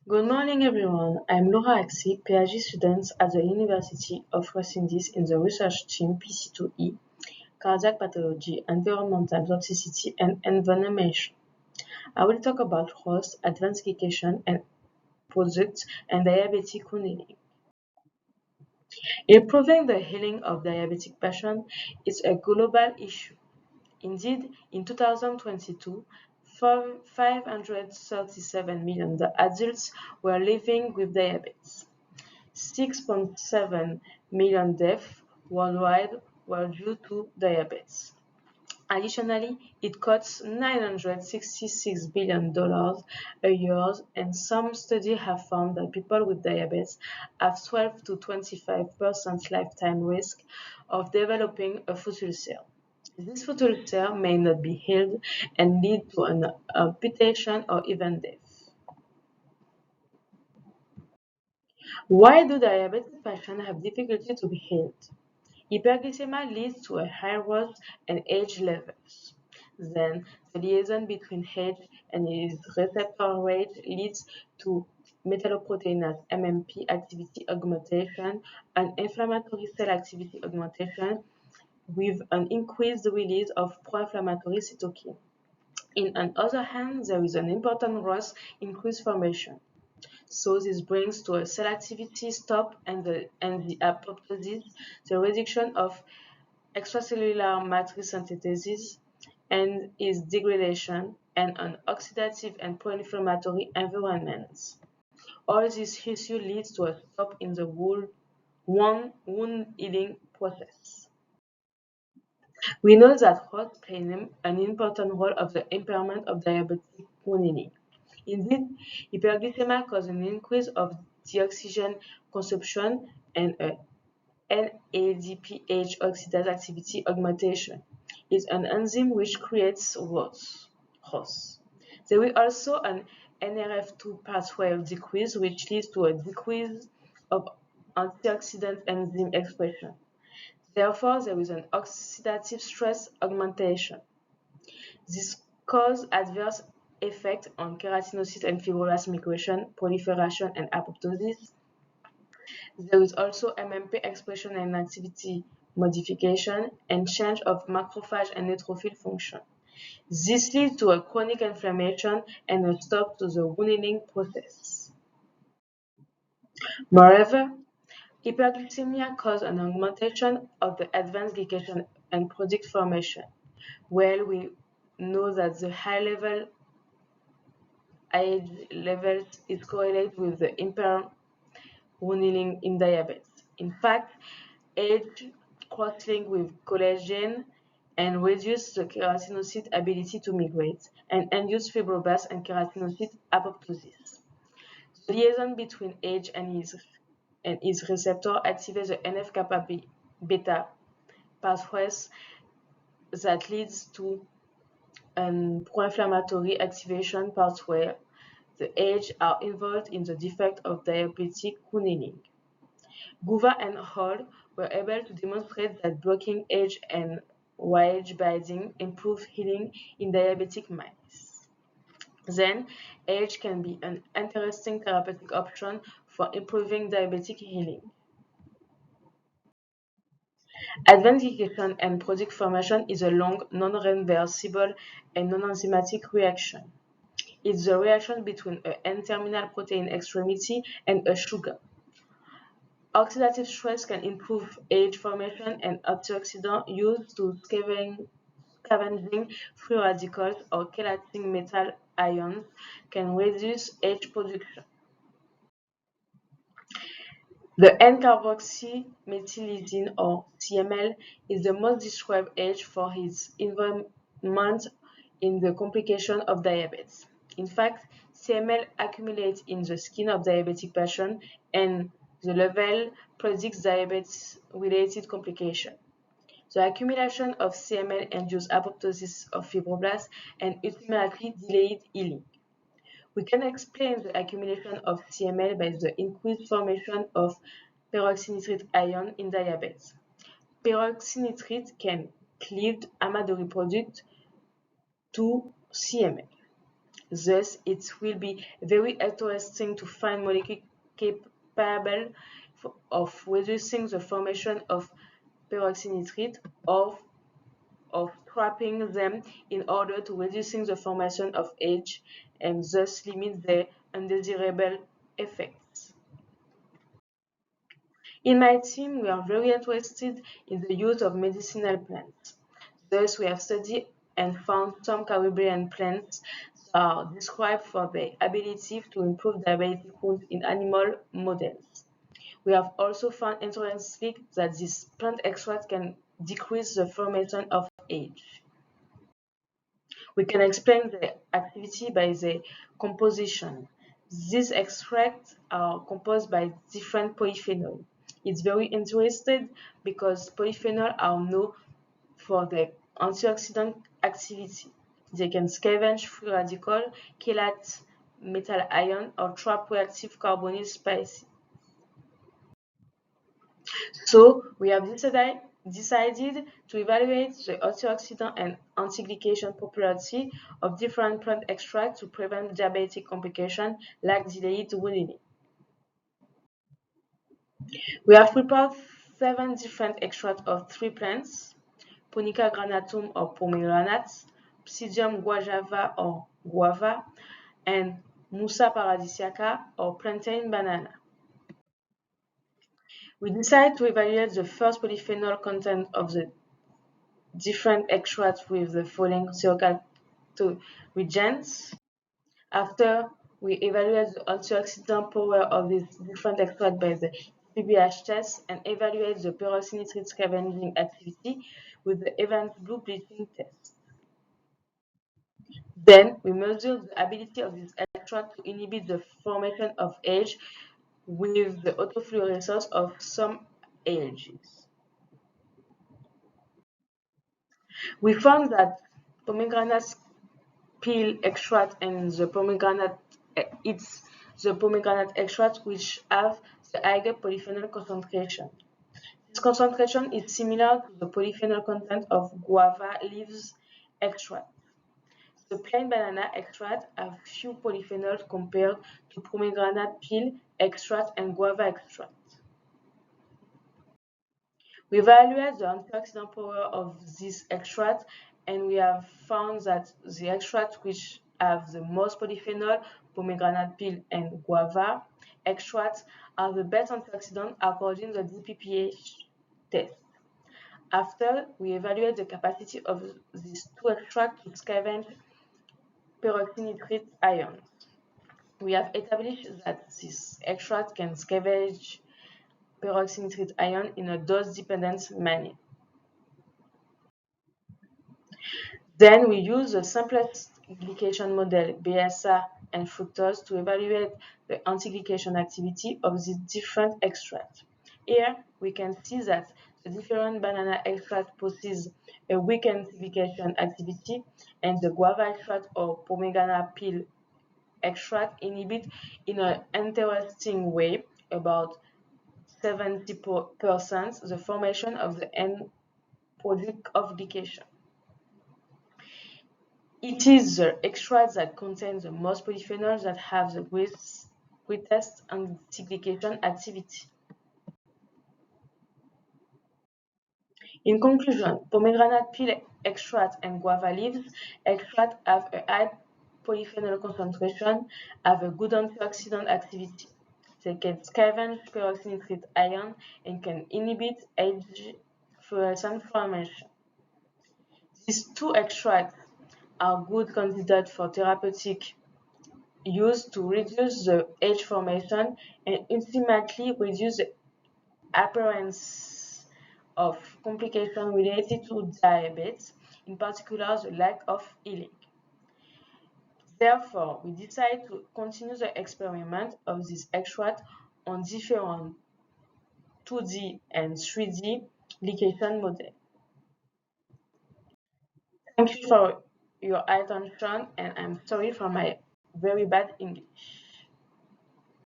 Good morning, everyone. I'm Laura Accipe, PhD student at the University of West Indies in the research team PC2E, Cardiac Pathology, Environmental Toxicity, and Envenomation. I will talk about ROS, advanced glycation and products, and diabetic healing. Improving the healing of diabetic patients is a global issue. Indeed, in 2022, 537 million adults were living with diabetes. 6.7 million deaths worldwide were due to diabetes. Additionally, it costs $966 billion a year, and some studies have found that people with diabetes have 12 to 25% lifetime risk of developing a full cell. This full cell may not be healed and lead to an amputation or even death. Why do diabetic patients have difficulty to be healed? Hyperglycemia leads to a high ROS and age levels. Then, the liaison between age and its receptor rate leads to metalloproteinase MMP activity augmentation and inflammatory cell activity augmentation with an increased release of pro-inflammatory cytokine. On the other hand, there is an important ROS increase formation. So this brings to a cell activity stop and the apoptosis, the reduction of extracellular matrix synthesis and its degradation, and an oxidative and pro-inflammatory environment. All this issue leads to a stop in the wound healing process. We know that HOT play an important role of the impairment of diabetic wound healing. Indeed, hyperglycemia causes an increase of the oxygen consumption and a NADPH oxidase activity augmentation is an enzyme which creates ROS. There is also an NRF2 pathway decrease which leads to a decrease of antioxidant enzyme expression. Therefore, there is an oxidative stress augmentation. This causes adverse effects on keratinocyte and fibroblast migration, proliferation, and apoptosis. There is also MMP expression and activity modification and change of macrophage and neutrophil function. This leads to a chronic inflammation and a stop to the wound healing process. Moreover, hyperglycemia causes an augmentation of the advanced glycation and product formation. Well, we know that the high age levels is correlated with the impaired wound healing in diabetes. In fact, age cross-link with collagen and reduce the keratinocyte ability to migrate and induce fibroblast and keratinocyte apoptosis. The liaison between age and its receptor activates the NF-kappa beta pathways that leads to an pro-inflammatory activation pathway. The age are involved in the defect of diabetic wound healing. Guva and Hall were able to demonstrate that blocking age and YH binding improve healing in diabetic mice. Then, age can be an interesting therapeutic option for improving diabetic healing. Advanced glycation and product formation is a long, non-reversible, and non-enzymatic reaction. It's the reaction between an N-terminal protein extremity and a sugar. Oxidative stress can improve age formation, and antioxidants used to scavenging free radicals or chelating metal ions can reduce age production. The N-carboxymethylizine, or CML, is the most described age for its involvement in the complication of diabetes. In fact, CML accumulates in the skin of diabetic patients, and the level predicts diabetes-related complications. The accumulation of CML induces apoptosis of fibroblasts and ultimately delayed healing. We can explain the accumulation of CML by the increased formation of peroxynitrite ion in diabetes. Peroxynitrite can cleave amide product to CML. Thus, it will be very interesting to find molecules capable of reducing the formation of peroxynitrite or of trapping them in order to reducing the formation of H and thus limit their undesirable effects. In my team, we are very interested in the use of medicinal plants. Thus, we have studied and found some Caribbean plants that are described for their ability to improve diabetic wounds in animal models. We have also found interesting that this plant extract can decrease the formation of age. We can explain the activity by the composition. These extracts are composed by different polyphenols. It's very interesting because polyphenols are known for their antioxidant activity. They can scavenge free radical, chelate metal ion, or trap reactive carbonyl species. So we have decided to evaluate the antioxidant and anti-glycation property of different plant extracts to prevent diabetic complications like delayed weaning. We have prepared 7 different extracts of 3 plants: Punica granatum or pomegranate, Psidium guajava or guava, and Musa paradisiaca or plantain banana. We decided to evaluate the first polyphenol content of the different extracts with the following to reagents. After we evaluate the antioxidant power of these different extracts by the PBH test and evaluate the peroxynitrite scavenging activity with the event blue bleaching test. Then we measure the ability of this extract to inhibit the formation of age with the autofluorescence of some ages. We found that pomegranate peel extract and the pomegranate it's the pomegranate extract which have the higher polyphenol concentration. This concentration is similar to the polyphenol content of guava leaves extract. The plain banana extract have few polyphenols compared to pomegranate peel extract and guava extract. We evaluate the antioxidant power of this extract and we have found that the extract which have the most polyphenol, pomegranate peel and guava extracts, are the best antioxidant according to the DPPH test. After, we evaluate the capacity of these 2 extracts to scavenge peroxynitrite ions. We have established that this extract can scavenge peroxynitrite ion in a dose-dependent manner. Then we use the simplest glycation model, BSA and fructose, to evaluate the anti-glycation activity of these different extracts. Here, we can see that the different banana extract possess a weak anti-glycation activity, and the guava extract or pomegranate peel extract inhibit in an interesting way, about 70%, the formation of the end product of glycation. It is the extract that contains the most polyphenols that have the greatest anti-glycation activity. In conclusion, pomegranate peel extract and guava leaves extract have a high polyphenol concentration, have a good antioxidant activity. They can scavenge peroxynitrite ion and can inhibit age fluorescent formation. These 2 extracts are good candidates for therapeutic use to reduce the age formation and ultimately reduce the appearance of complications related to diabetes, in particular the lack of healing. Therefore, we decided to continue the experiment of this extract on different 2D and 3D glycation models. Thank you for your attention, and I'm sorry for my very bad English.